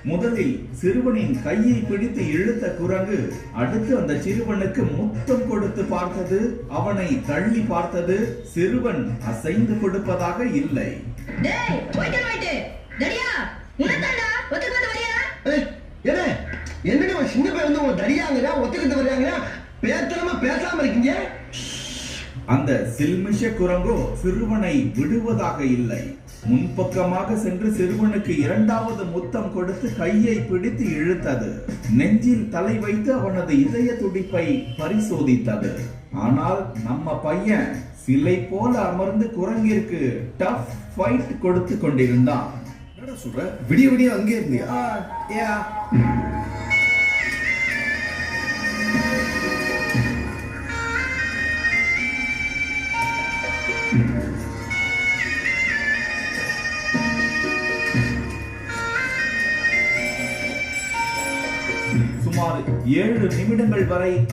முதலில் சிறுவனின் கையை பிடித்து இழுத்த குரங்கு அடுத்து அந்த சிறுவனுக்கு முத்தம் கொடுத்து பார்த்தது, அவனை தள்ளி பார்த்தது. சிறுவன் அசைந்து கொடுப்பதாக இல்லை. என்னடா சின்ன பையன் வந்து உங்க தடியாங்கடா ஒத்துக்கிட்டு வர்றாங்க, பேசாம இருக்கீங்க. அந்த சில்மிஷ குரங்கோ சிறுவனை விடுவதாக இல்லை. முன்பக்கமாக சென்று சிறுவனுக்கு இரண்டாவது முத்தம் கொடுத்து கையை பிடித்து இழுத்தது. நெஞ்சில் தலை வைத்து அவனது இதய துடிப்பை பரிசோதித்தது. ஆனால் நம்ம பையன் சிலை போல அமர்ந்து குரங்கிற்கு டஃப் ஃபைட் கொடுத்து கொண்டிருந்தான். விடிய விடிய அங்கே இருந்தியா? சுமார் 7 நிமிடங்கள் வரை